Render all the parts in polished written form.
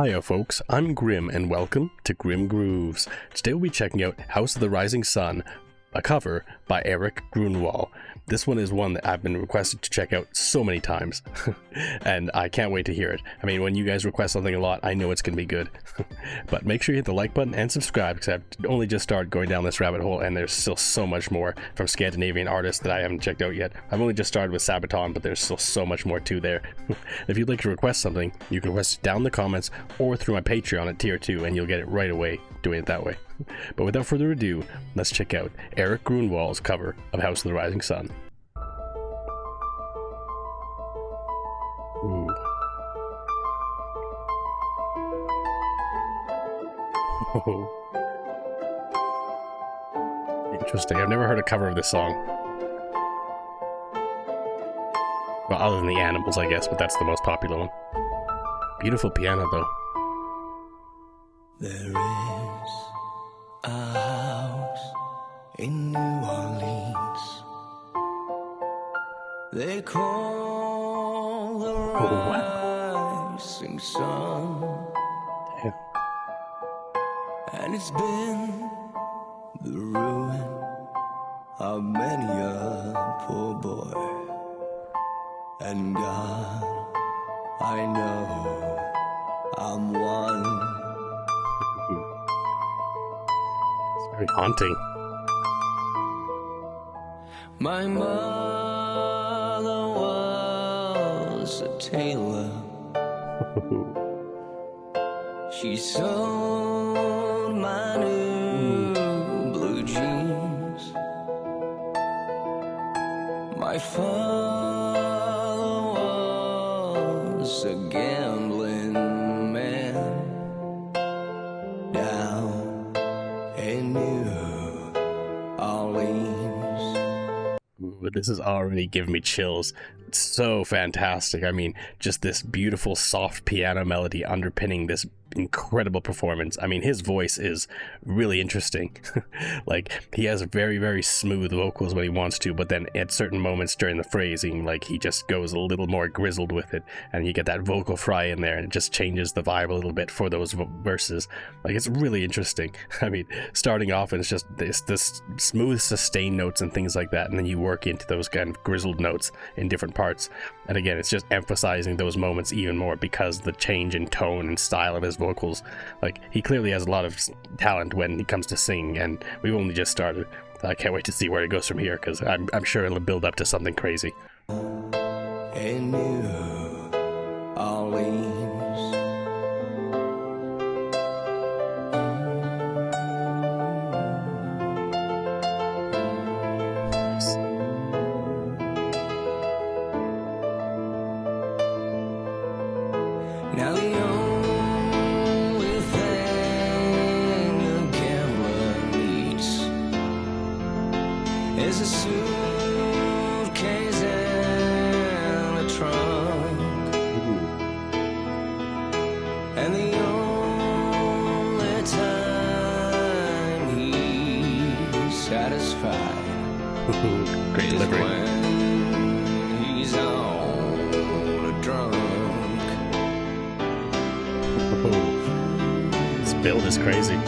Hiya folks, I'm Grim and welcome to Grim Grooves. Today we'll be checking out House of the Rising Sun, a cover by Erik Grönwall. This one is one that I've been requested to check out so many times, and I can't wait to hear it. I mean, when you guys request something a lot, I know it's going to be good. But make sure you hit the like button and subscribe, because I've only just started going down this rabbit hole, and there's still so much more from Scandinavian artists that I haven't checked out yet. I've only just started with Sabaton, but there's still so much more too there. If you'd like to request something, you can request it down in the comments or through my Patreon at tier 2, and you'll get it right away doing it that way. But without further ado, let's check out Erik Grönwall's cover of House of the Rising Sun. Ooh. Oh. Interesting. I've never heard a cover of this song. Well, other than the Animals, I guess, but that's the most popular one. Beautiful piano, though. There is a house in New Orleans they call the rising sun. Yeah. And it's been the ruin of many a poor boy. And God, I know I'm one. It's very haunting. My mother was a tailor. She sewed my new blue jeans. My father was a gambling man down in New Orleans. Ooh, this is already giving me chills. It's so fantastic. I mean, just this beautiful soft piano melody underpinning this incredible performance. I mean, his voice is really interesting. Like, he has very, very smooth vocals when he wants to, but then at certain moments during the phrasing, like, he just goes a little more grizzled with it, and you get that vocal fry in there, and it just changes the vibe a little bit for those verses. Like, it's really interesting. I mean, starting off, it's just this smooth sustained notes and things like that, and then you work into those kind of grizzled notes in different parts. And again, it's just emphasizing those moments even more because the change in tone and style of his vocals. Like, he clearly has a lot of talent when it comes to singing, and we've only just started. I can't wait to see where it goes from here, because I'm sure it'll build up to something crazy. In New Orleans. Now the only thing a gambler needs is a suitcase and a trunk. And the only time he's satisfied Great is delivery. when he's on a drunk. This build is crazy.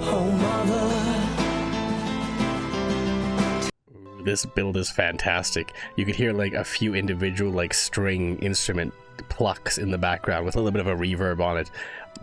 Oh, mother. This build is fantastic. You could hear like a few individual like string instrument plucks in the background with a little bit of a reverb on it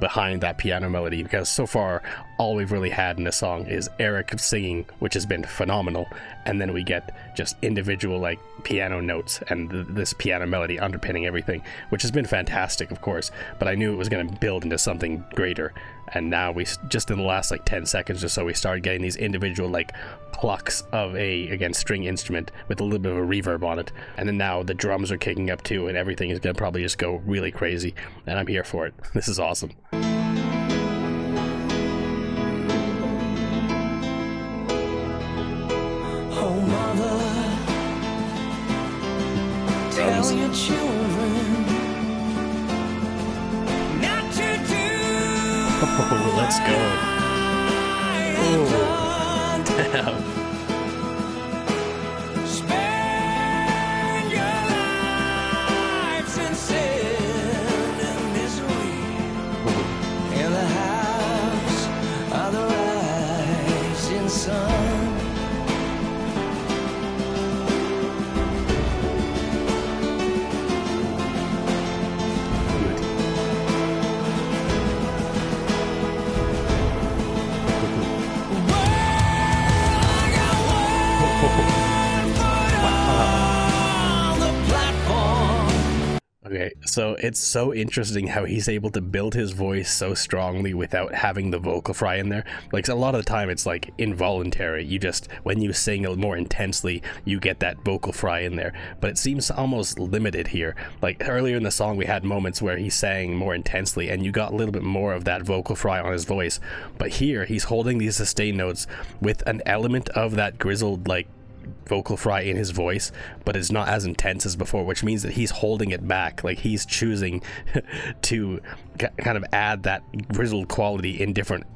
behind that piano melody, because so far all we've really had in this song is Erik singing, which has been phenomenal, and then we get just individual like piano notes and this piano melody underpinning everything, which has been fantastic, of course, but I knew it was going to build into something greater. And now we just in the last like 10 seconds or so, we started getting these individual like plucks of a, again, string instrument with a little bit of a reverb on it, and then now the drums are kicking up too, and everything is going to probably just go really crazy, and I'm here for it. This is awesome. Oh, mother, tell your children not to do. Oh, let's go. Oh, Spend your lives in sin and misery in the house of the rising sun. Okay, so it's so interesting how he's able to build his voice so strongly without having the vocal fry in there. Like, a lot of the time it's like involuntary. You just, when you sing more intensely, you get that vocal fry in there. But it seems almost limited here. Like, earlier in the song we had moments where he sang more intensely and you got a little bit more of that vocal fry on his voice. But here he's holding these sustain notes with an element of that grizzled, like, vocal fry in his voice, but it's not as intense as before, which means that he's holding it back. Like, he's choosing to kind of add that grizzled quality in different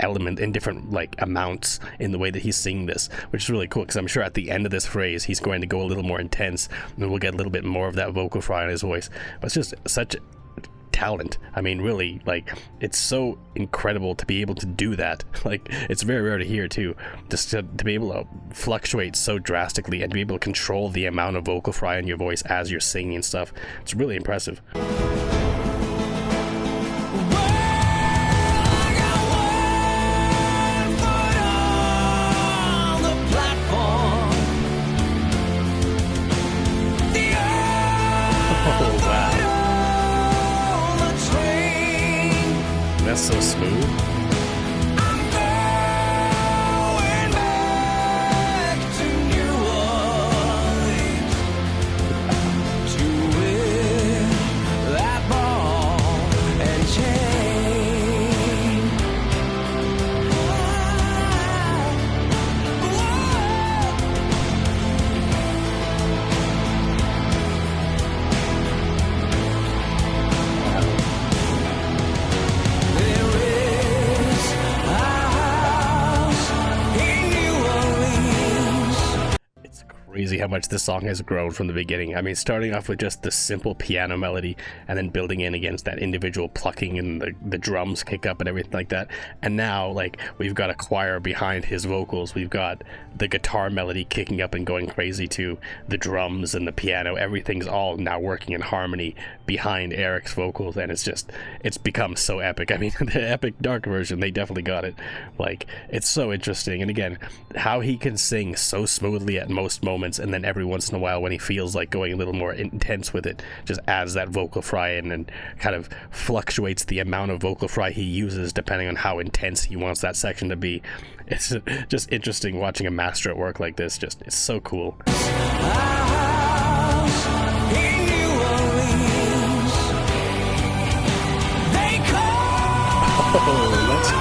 like amounts in the way that he's singing this, which is really cool, because I'm sure at the end of this phrase he's going to go a little more intense and we'll get a little bit more of that vocal fry in his voice. But it's just such talent. I mean, really, like, it's so incredible to be able to do that. Like, it's very rare to hear too, just to be able to fluctuate so drastically and to be able to control the amount of vocal fry in your voice as you're singing and stuff. It's really impressive. Oh, wow. That's so smooth. I'm going back to New Orleans to win that ball and chain. Crazy how much this song has grown from the beginning. I mean, starting off with just the simple piano melody and then building in against that individual plucking and the drums kick up and everything like that. And now, like, we've got a choir behind his vocals. We've got the guitar melody kicking up and going crazy too. The drums and the piano, everything's all now working in harmony behind Erik's vocals, and it's become so epic. I mean, the epic dark version, they definitely got it. Like, it's so interesting. And again, how he can sing so smoothly at most moments, and then every once in a while when he feels like going a little more intense with it, just adds that vocal fry in and kind of fluctuates the amount of vocal fry he uses depending on how intense he wants that section to be. It's just interesting watching a master at work like this. Just, it's so cool. Oh, let's go.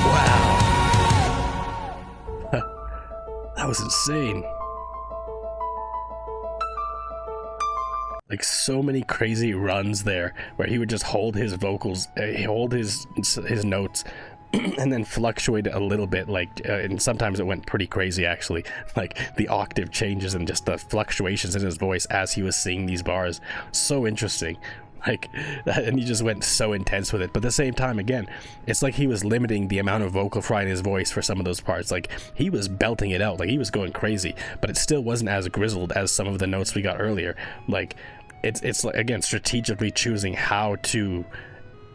What? Oh. That was insane. Like, so many crazy runs there where he would just hold his vocals, hold his notes, and then fluctuate it a little bit, like, and sometimes it went pretty crazy actually, like the octave changes and just the fluctuations in his voice as he was singing these bars. So interesting. Like, and he just went so intense with it. But at the same time, again, it's like he was limiting the amount of vocal fry in his voice for some of those parts. Like, he was belting it out, like he was going crazy, but it still wasn't as grizzled as some of the notes we got earlier. Like, it's like, again, strategically choosing how to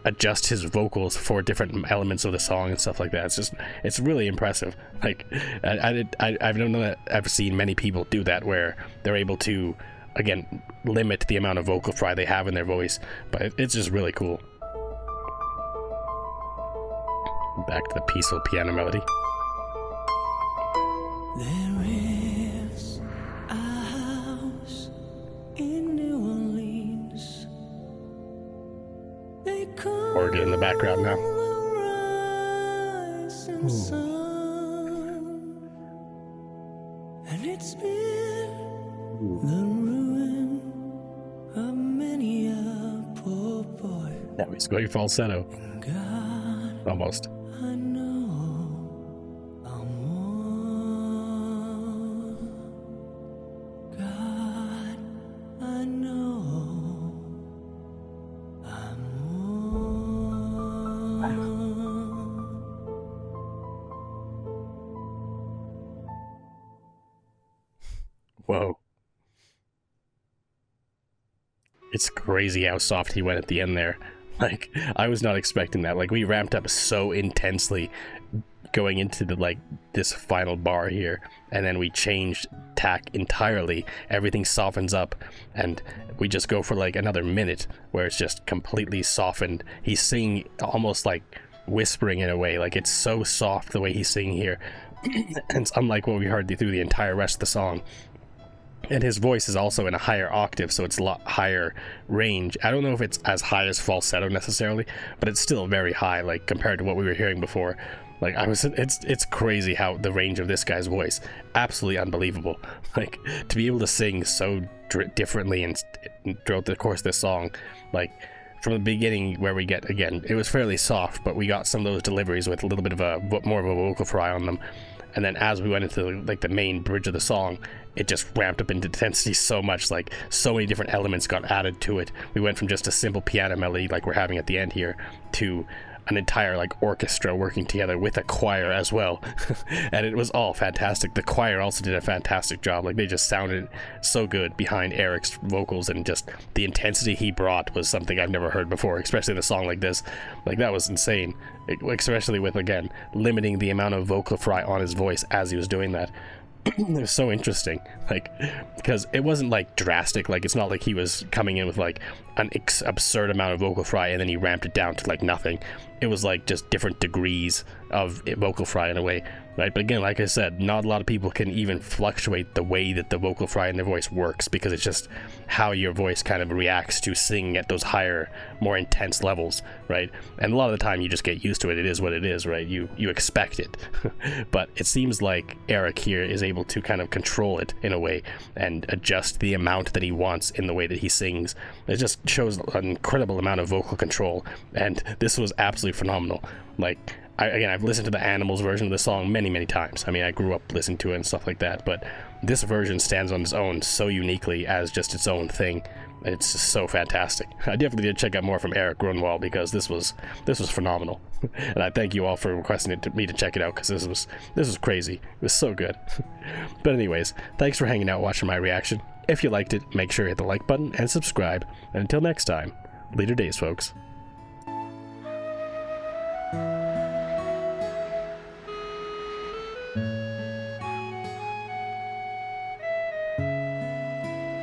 adjust his vocals for different elements of the song and stuff like that. It's really impressive. Like, I don't know that I've seen many people do that, where they're able to, again, limit the amount of vocal fry they have in their voice. But it's just really cool. Back to the peaceful piano melody. There is a house in New Orleans. They call Organ in the background now. the rising sun. And it's been the ruin of many a poor boy. Now he's going falsetto. God, Almost. I know I'm one. God, I know I'm one. Whoa. It's crazy how soft he went at the end there. Like, I was not expecting that. Like, we ramped up so intensely going into the, like, this final bar here, and then we changed tack entirely. Everything softens up, and we just go for like another minute where it's just completely softened. He's singing almost like whispering in a way. Like, it's so soft the way he's singing here. And it's unlike what we heard through the entire rest of the song. And his voice is also in a higher octave, so it's a lot higher range. I don't know if it's as high as falsetto necessarily, but it's still very high, like, compared to what we were hearing before. Like, it's crazy how the range of this guy's voice, absolutely unbelievable. Like, to be able to sing so differently and throughout the course of this song, like, from the beginning where we get, again, it was fairly soft, but we got some of those deliveries with a little bit of a, more of a vocal fry on them. And then as we went into like the main bridge of the song, it just ramped up into intensity so much. Like, so many different elements got added to it. We went from just a simple piano melody like we're having at the end here to an entire like orchestra working together with a choir as well. And it was all fantastic. The choir also did a fantastic job. Like, they just sounded so good behind Erik's vocals, and just the intensity he brought was something I've never heard before, especially in a song like this. Like, that was insane, especially with, again, limiting the amount of vocal fry on his voice as he was doing that. It was so interesting, like, because it wasn't like drastic. Like, it's not like he was coming in with like an absurd amount of vocal fry and then he ramped it down to like nothing. It was like just different degrees of vocal fry in a way, right? But again, like I said, not a lot of people can even fluctuate the way that the vocal fry in their voice works, because it's just how your voice kind of reacts to singing at those higher, more intense levels, right? And a lot of the time you just get used to it. It is what it is, right? You expect it. But it seems like Erik here is able to kind of control it in a way and adjust the amount that he wants in the way that he sings. It just shows an incredible amount of vocal control, and this was absolutely phenomenal. Like, I've listened to the Animals version of the song many times. I mean, I grew up listening to it and stuff like that, but this version stands on its own so uniquely as just its own thing. It's just so fantastic. I definitely did check out more from Erik Grönwall, because this was phenomenal. And I thank you all for requesting me to check it out, because this was crazy. It was so good. But anyways, thanks for hanging out watching my reaction. If you liked it, make sure you hit the like button and subscribe. And until next time, later days, folks.